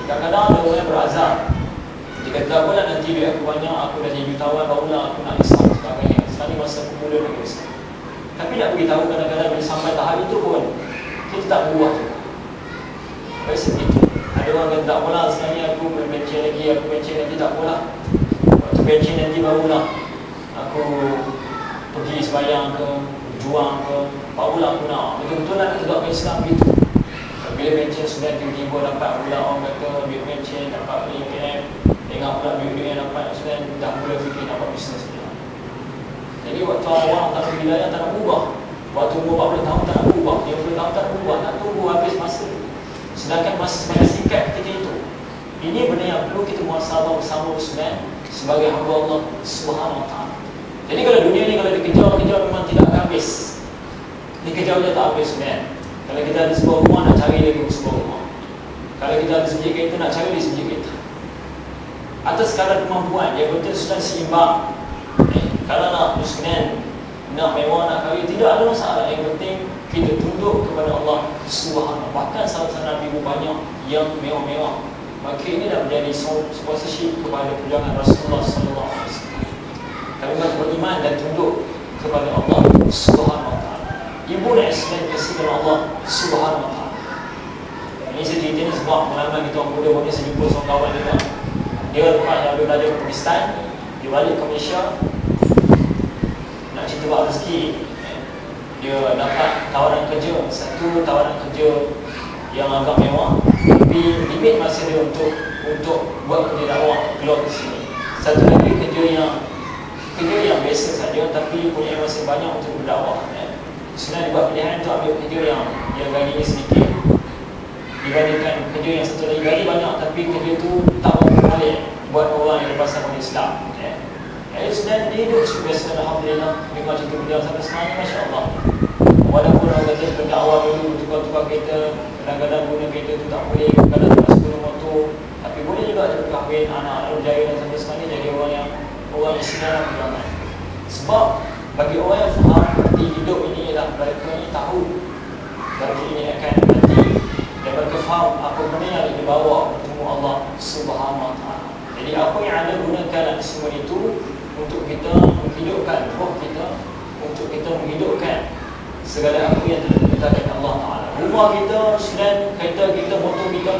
Kadang-kadang ada orang yang berazam. Dia kata tak apalah nanti duit aku banyak, aku dah jadi jutawan, barulah aku nak risau sebagainya. Sekarang ni masa aku muda lagi risau. Tapi nak beritahu kadang-kadang bila sampai tahap itu pun kita tak berubah juga. Baik seperti ada orang kata tak apalah sekarang ni aku bencin nanti tak apalah. Waktu bencin nanti barulah aku pergi sembahyang ke, berjuang ke, barulah aku nak betul-betul nak tegakkan Islam begitu. Bila bencin sudah tiba-tiba dapat pula orang kata duit bencin, dapat ATM, tengok pula duit yang dapat sudah dah mula fikir nak buat bisnes dia. Jadi waktu orang tak pergi wilayah tak nak berubah. Waktu umur 40 tahun tak nak berubah, 30 tahun tak nak berubah, nak tunggu habis masa. Sedangkan masa sebanyak singkat ketika itu. Ini benda yang perlu kita muhasabah bersama sebagai hamba Allah Subhanahu Wa Taala. Jadi kalau dunia ni kalau dikejar memang tidak akan habis. Dikejar dia tak habis sebenarnya. Kalau kita ada sebuah rumah nak cari lagi sebuah rumah. Kalau kita ada sebiji kereta nak cari lagi sebiji kereta. Atas kadar kemampuan dia betul sudah seimbang. Kalau nak musnah, nak mewah, nak kahwin, tidak ada masalah. Yang penting kita tunduk kepada Allah Subhanahu. Bahkan sahabat Nabi banyak yang mewah-mewah. Maka ini dah menjadi sponsorship kepada perjuangan Rasulullah sallallahu alaihi wasallam. Kami beriman dan tunduk kepada Allah Subhanahu wa taala. Ibu dan Islam kasih kepada Allah Subhanahu wa taala. Ini saya cerita sebab pengalaman kita orang muda saya jumpa seorang kawan dia. Dia lepas yang belajar ke Pakistan, dia balik ke Malaysia. Nak cerita buat rezeki, dia dapat tawaran kerja. Satu tawaran kerja yang agak mewah, tapi limit masa dia untuk buat kerja dakwah keluar ke sini. Satu lagi kerja yang biasa saja tapi punya masa banyak untuk berdakwah. Sebenarnya buat pilihan untuk ambil kerja yang gajinya sedikit dibandingkan kerja yang satu lagi gaji banyak tapi kerja tu tak mampu balik buat orang yang lepasan oleh Islam. Sebenarnya dia hidup biasa, alhamdulillah. Memang cerita beliau sampai sekarang ni, Masya Allah. Walaupun orang kata berdakwah dulu, tukar-tukar kereta, kadang-kadang guna kereta tu tak boleh, kadang-kadang tak guna motor, tapi boleh juga dia berkahwin anak berjaya dan sampai sekarang ni jadi orang yang sedang perjuangan. Sebab bagi orang yang faham arti hidup ini ialah mereka ini tahu mereka ini akan mati dan mereka faham apa benda yang dibawa bertemu Allah Subhanahu wa taala. Jadi apa yang anda gunakan semua itu untuk kita menghidupkan roh kita, untuk kita menghidupkan segala apa yang telah diperintahkan Allah Ta'ala. Rumah kita, sedan, kereta kita, motor kita,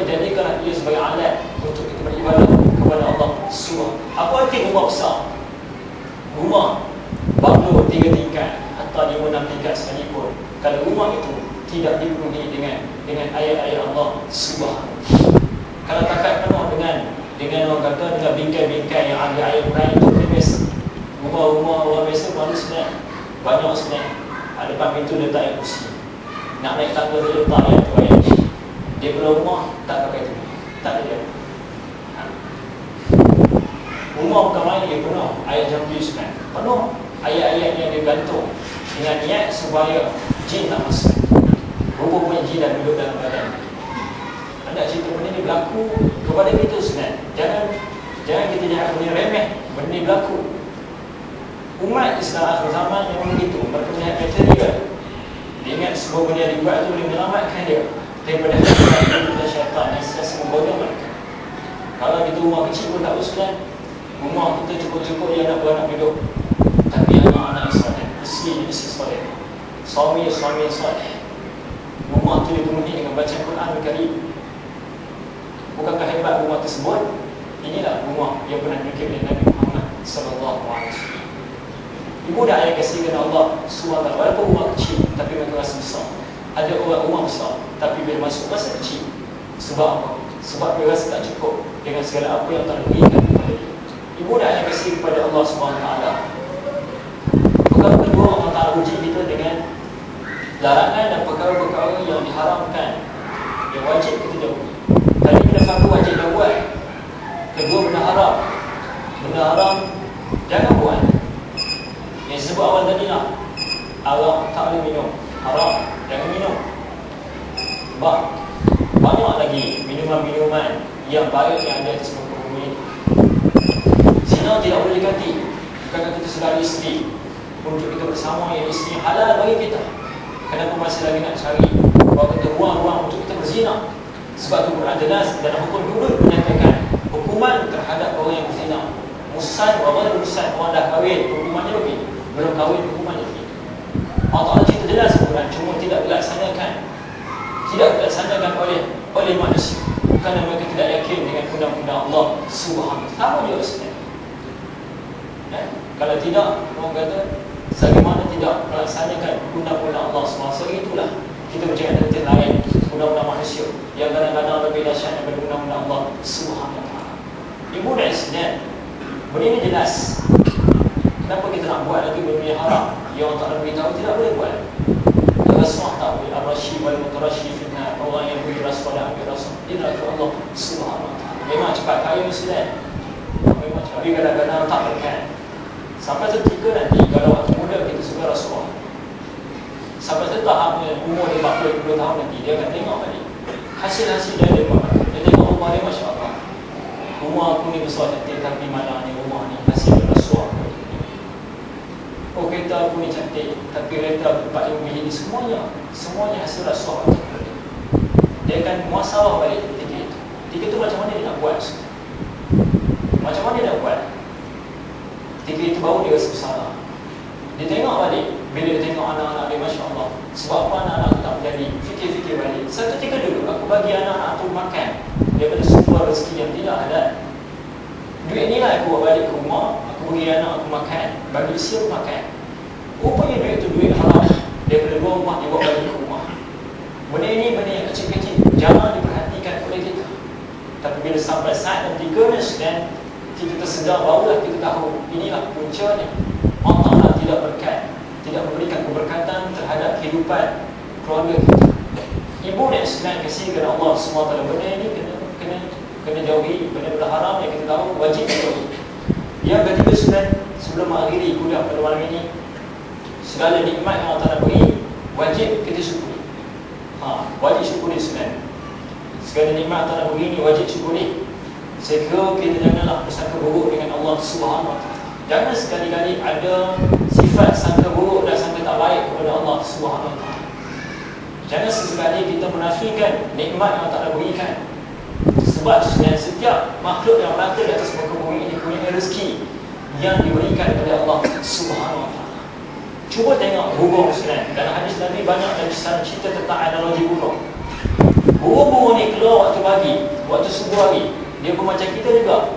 jadikanlah ia sebagai alat untuk kita beribadah kepada Allah Subhanahu. Apa arti rumah besar? Rumah banglo 3 tingkat atau 5-6 tingkat sekalipun, kalau rumah itu tidak dipenuhi dengan ayat-ayat Allah Subhanahu. Kalau takat penuh dengan orang kata dengan bingkai-bingkai yang ada ayat Quran itu biasa. Rumah-rumah orang biasa malu sebenarnya. Banyak sebenarnya. Depan pintu letak ayat kursi. Nak naik tangga dia letak ayat tu ayat. Dia keluar rumah tak pakai tu. Tak ada dia. Rumah bukan main dia penuh ayat jambi sebenarnya. Penuh ayat-ayat yang dia gantung dengan niat supaya jin tak masuk. Rupa-rupa jin dah duduk dalam badan. Anda cerita benda ni berlaku kepada kita sebenarnya. Jangan kita jangan benda remeh. Benda ni berlaku. Umat Islam akhir zaman memang begitu. Mereka melihat material. Dia ingat sebuah benda yang dibuat itu boleh menyelamatkan dia daripada hati syaitan yang sentiasa menggoda mereka. Kalau kita rumah kecil pun tak usulan. Rumah kita cukup-cukup yang nak beranak hidup. Tapi anak-anak yang soleh, isteri soleh, suami yang soleh. Rumah itu dipenuhi dengan bacaan Quran Al-Karim. Bukankah hebat rumah tersebut? Inilah rumah yang pernah dikir oleh Nabi Muhammad sallallahu alaihi wasallam. Ibu dan ayah kasihkan Allah SWT. Walaupun rumah kecil tapi mereka rasa besar. Ada orang rumah besar tapi bila masuk rasa kecil. Sebab apa? Sebab dia rasa tak cukup dengan segala apa yang telah diberikan kepada dia. Ibu dan ayah kasih kepada Allah SWT. Perkara kedua, Allah Ta'ala uji kita dengan larangan dan perkara-perkara yang diharamkan, yang wajib kita jauhi. Tadi kita satu wajib dah buat. Kedua, benda haram. Benda haram jangan buat. Yang sebut awal tadi lah, arak tak boleh minum, haram, jangan minum. Banyak lagi minuman-minuman yang baik yang ada di muka bumi. Zina tidak boleh diganti. Bukankah kita sudah ada isteri, untuk kita bersama yang isteri halal bagi kita, kenapa masih lagi nak cari bahawa kita ruang-ruang untuk kita berzina? Sebab itu Quran jelas dalam hukum hudud menyatakan hukuman terhadap orang yang berzina, musan, orang orang dah kahwin hukumannya lebih, belum kahwin hukumannya lebih. Allah Ta'ala cerita jelas Quran, cuma tidak dilaksanakan oleh manusia kerana mereka tidak yakin dengan undang-undang Allah Subhanahu wa taala. Sama juga sebenarnya. Kalau tidak, orang kata bagaimana tidak melaksanakan undang-undang Allah Subhanahu wa taala, itulah kita bercakap tentang lain undang-undang manusia yang kadang-kadang lebih dahsyat daripada undang-undang Allah Subhanahu wa taala. Ibu dan Islam, benda ini jelas. Kenapa kita nak buat lagi benda yang haram yang Allah Ta'ala beritahu tidak boleh buat? Rasuah tak boleh. Ar-Rashi wal-Mutarashi finna, orang yang beri rasuah dan ambil rasuah, dia nak Allah Subhanahu wa taala. Memang cepat kaya Islam, memang cepat. Tapi kadang-kadang tak berkan. Sampai seketika nanti kalau waktu muda kita suka rasuah, sampai setahap umur dia 40 tahun nanti, dia akan tengok balik hasil-hasil dia buat. Dia tengok rumah dia, Masya Allah, rumah aku ni besar cantik, tapi malah ni rumah ni hasil rasuah. Oh, kereta aku ni cantik, tapi kereta 4-5 bilik ni semuanya hasil rasuah. Dia akan muasawah balik ketika itu macam mana dia nak buat, macam mana dia nak buat. Ketika itu baru dia rasa bersalah. Dia tengok balik, bila dia tengok anak-anak dia, Masya Allah, sebab apa anak-anak tak menjadi, fikir-fikir balik. Satu ketika dulu aku bagi anak-anak aku makan daripada sumber rezeki yang tidak ada. Duit ni lah aku bawa balik ke rumah, aku bagi anak aku makan, bagi isteri aku makan. Rupanya duit tu duit haram, daripada luar rumah dia bawa balik ke rumah. Benda ini benda yang kecil-kecil, jangan diperhatikan oleh kita. Tapi bila sampai saat nanti dan kita tersedar, barulah kita tahu inilah puncanya. Allah Ta'ala tidak memberikan keberkatan terhadap kehidupan keluarga kita. Ibu dan Islam kasih kepada Allah SWT, benda ini kena jauhi, benda-benda haram yang kita tahu wajib dijauhi. Yang ketiga Islam, sebelum mengakhiri kuliah pada malam ini, segala nikmat yang Allah Ta'ala beri wajib kita syukuri. Wajib syukuri Islam. Segala nikmat Allah Ta'ala beri ini wajib syukuri. Sehingga kita janganlah bersangka buruk dengan Allah Subhanahu wa taala. Jangan sekali-kali ada sifat sangka buruk dan sangka tak baik kepada Allah Subhanahu wa taala. Jangan sesekali kita menafikan nikmat yang Allah Ta'ala berikan. Sebab setiap makhluk yang melata di atas muka bumi ini punya rezeki yang diberikan oleh Allah Subhanahu wa taala. Cuba tengok burung Islam. Dalam hadis Nabi banyak dari cerita tentang analogi burung. Burung-burung ni keluar waktu pagi, waktu subuh hari. Dia pun macam kita juga,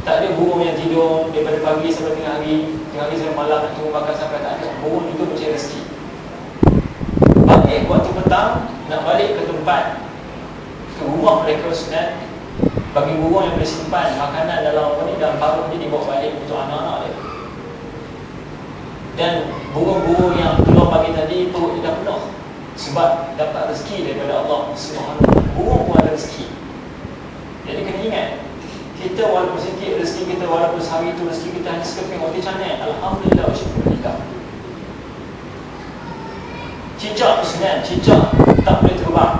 tak ada burung yang tidur daripada pagi sampai tengah hari sampai malam nak tunggu makan sampai tak ada. Burung juga mencari rezeki. Balik waktu petang, nak balik ke tempat, ke rumah mereka Ustaz, bagi burung yang boleh simpan makanan dalam dalam karung dia, dibawa balik untuk anak-anak dia. Dan burung-burung yang keluar pagi tadi perut dia dah penuh sebab dapat rezeki daripada Allah Subhanahu wa taala. Burung pun ada rezeki. Jadi kena ingat, kita walaupun sikit rezeki kita, walaupun sehari itu rezeki kita hanya sekeping roti canai, alhamdulillah wa syukurillah. Cicak Islam, cicak tak boleh terbang,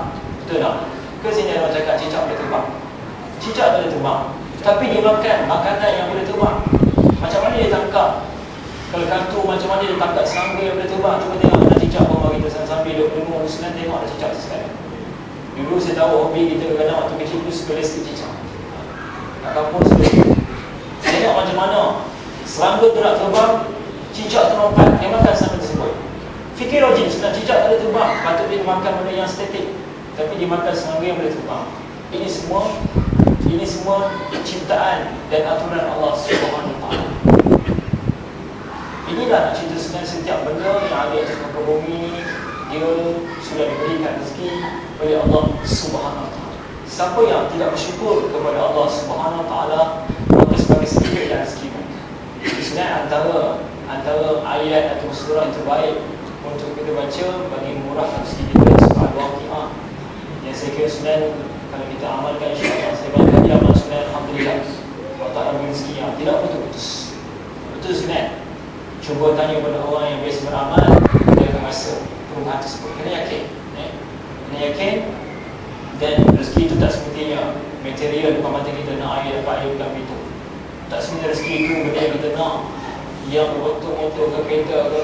betul tak? Ke sini ada orang cakap cicak boleh terbang. Cicak tak boleh terbang, tapi dia makan makanan yang boleh terbang. Macam mana dia tangkap? Kalau kantu macam mana dia tangkap serangga yang boleh terbang? Cuba tengok ada cicak pun bagi kita sambil duduk dengar Islam, tengok ada cicak sekarang. Dulu saya tahu hobi kita kadang waktu kecil tu suka lesti cicak. Kat kampung suka. Tengok macam mana serangga tu nak terbang, cicak tu lompat, dia makan serangga tersebut. Fikir logik, sebenarnya cicak tak boleh terbang, patut dia makan benda yang estetik, tapi dia makan serangga yang boleh terbang. Ini semua ciptaan dan aturan Allah Subhanahu wa taala. Inilah nak cerita sebenarnya setiap benda yang ada di muka bumi, dia sudah diberikan rezeki oleh Allah Subhanahu wa taala. Siapa yang tidak bersyukur kepada Allah Subhanahu wa taala, maka sebagai sedikit yang rezeki mereka. Sebenarnya antara ayat atau surah yang terbaik untuk kita baca bagi memurahkan rezeki kita, surah Al-Waqiah. Yang saya kira sebenarnya kalau kita amalkan, insya-Allah saya bangga dia amal sebenarnya, alhamdulillah. Allah Ta'ala beri rezeki yang tidak putus-putus. Betul sebenarnya. Cuba tanya pada orang yang biasa beramal, dia akan rasa perubahan tersebut. Kena yakin, kena yakin. Dan rezeki itu tak semestinya material depan mata kita, nak air dapat air bukan itu. Tak semestinya rezeki itu benda yang kita nak, yang motor ke kereta ke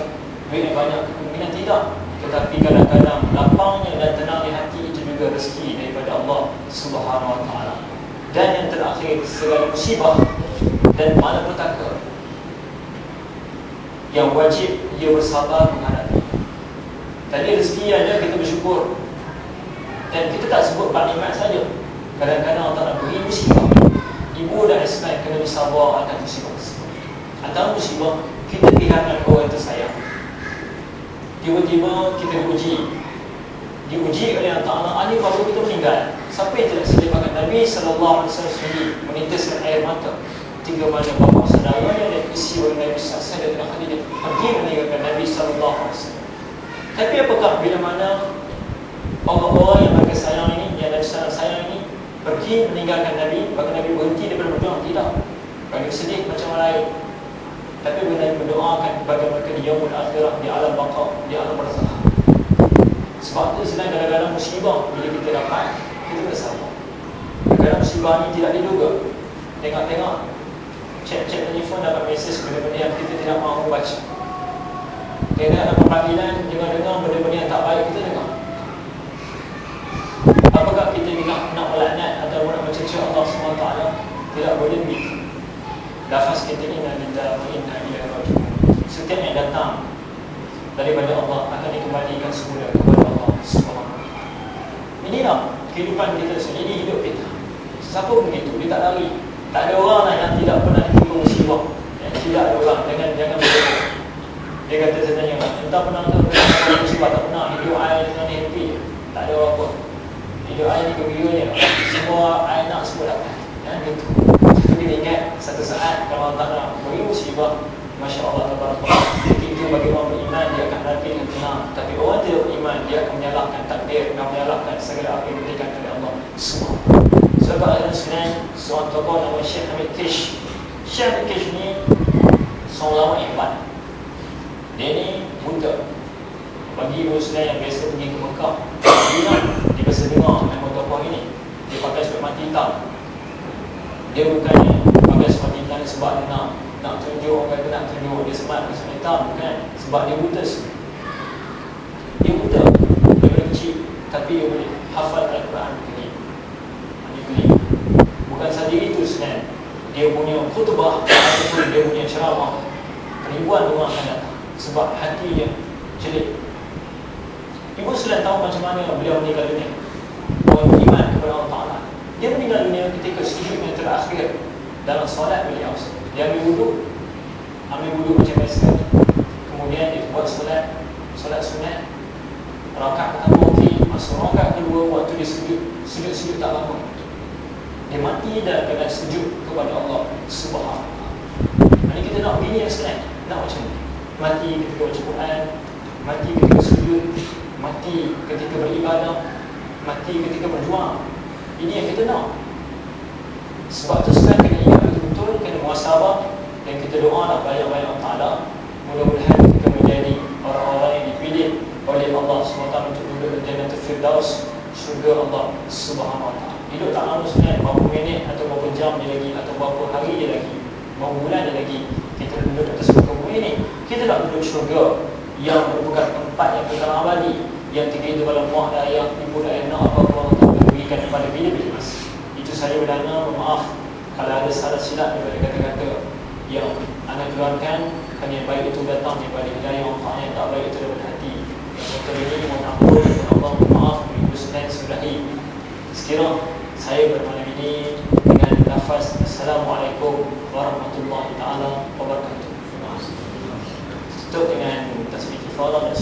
duit yang banyak, kemungkinan tidak. Tetapi kadang-kadang lapangnya dan tenangnya hati itu juga rezeki daripada Allah Subhanahu Wa Taala. Dan yang terakhir, segala musibah dan malapetaka yang wajib ia bersabar menghadapi. Tadi rezeki ada, kita bersyukur. Dan kita tak sebut bab nikmat saja. Kadang-kadang Allah nak beri musibah. Ibu dan Ismail kena bersabar akan musibah tersebut. Atau musibah kita kehilangan orang tersayang. Tiba-tiba kita diuji oleh Allah Ta'ala. Ali baru kita meninggal. Siapa yang tidak sedia makan? Nabi SAW sendiri menitiskan air mata. Tiga mana bapa saudara dan isi oleh Nabi SAW dan Khadijah pergi meninggalkan Nabi SAW. Tapi apakah bila mana orang-orang yang mereka sayang ini, yang Nabi SAW sayang ini pergi meninggalkan Nabi, maka Nabi berhenti daripada berdoa? Tidak. Bagi sedih macam orang lain. Tapi bila Nabi mendoakan kepada mereka di yaumul akhirah, di alam baqa, di alam barzakh. Sebab itu sedang kadang-kadang musibah bila kita dapat, kita bersabar. Kadang-kadang musibah ini tidak diduga. Tengok-tengok, cek telefon dapat mesej benda-benda yang kita tidak mahu baca. Kadang-kadang dapat panggilan, dengar-dengar benda-benda yang tak baik, kita dengar. Apakah kita nak melaknat atau nak mencerca Allah SWT? Tidak boleh begitu. Lafaz kita ini adalah inna ilaihi raji'un. Setiap yang datang daripada Allah akan dikembalikan semula kepada Allah SWT. Inilah kehidupan kita, ini hidup kita. Siapa begitu, dia tak lari. Tak ada orang lah yang tidak pernah ditimpa musibah. Tidak ada orang, jangan berdoa. Dia kata sebenarnya, entah pernah musibah, tak pernah. Hidup air dengan happy. Tak ada apa-apa. Hidup air ni kegembiranya. Semua air nak semua dapat. Gitu. Kita ingat satu saat kalau Allah nak beri musibah, Masya Allah, Tabarakallah, itu bagi orang beriman, dia akan hadapi dengan tenang. Tapi orang tidak beriman, dia akan menyalahkan takdir, akan menyalahkan segala apa yang diberikan oleh Allah semua. Sebab ada seorang tokoh nama Syekh Hamid Kish. Syekh Hamid Kish ni seorang ulama hebat. Dia ni buta. Bagi Ibu Sunan yang biasa pergi ke Mekah, dia biasa dengar nama tokoh ini. Dia pakai sepatu mati hitam. Dia bukannya pakai sepatu hitam sebab dia nak tunjuk, orang kata nak tunjuk dia smart pakai sepatu hitam, bukan. Sebab dia buta. Dia buta. Dia boleh kecil, tapi dia boleh hafal Al-Quran begini. Bukan saja itu sebenarnya, dia punya khutbah ataupun dia punya ceramah ribuan orang akan datang sebab hati dia celik. Ibu sudah tahu macam mana beliau meninggal dunia. Orang beriman kepada Allah Ta'ala. Dia meninggal dunia ketika sujud yang terakhir dalam solat beliau. Dia ambil wuduk macam biasa. Kemudian dia buat solat sunat. Rakaat pertama okey, masuk rakaat kedua waktu dia sujud tak lama. Dia mati dalam keadaan sujud kepada Allah Subhanahu Wa Taala. Jadi kita nak begini yang senang, nak macam ni. Mati ketika baca Quran, mati ketika sujud, mati ketika beribadah, mati ketika berjuang. Ini yang kita nak. Sebab tu sekarang kena ingat betul-betul, kena muhasabah dan kita doalah banyak-banyak Allah Ta'ala. Mudah-mudahan kita menjadi orang-orang yang dipilih oleh Allah SWT untuk duduk di Jannatul Firdaus, syurga Allah Subhanahu Wa Taala. Hidup tak lama sebenarnya, berapa minit atau berapa jam je lagi, atau berapa hari je lagi, berapa bulan je lagi kita duduk atas syurga bumi ini. Kita nak duduk syurga yang merupakan tempat yang kekal abadi, yang tinggi itu dalam muah dan ayah, ibu dan ayah, apa-apa Allah Ta'ala berikan kepada bila-bila masa. Itu saya berdoa, maaf kalau ada salah silap daripada kata-kata yang anda keluarkan, kerana yang baik itu datang daripada hidayah Allah, yang tak baik itu daripada hati. Yang betul ini mohon ampun kepada Allah, maaf, ibu senang sudahi. Sekiranya saya bermalam ini dengan lafaz Assalamualaikum warahmatullahi ta'ala wabarakatuh. Tutup dengan tasbih kifarah dan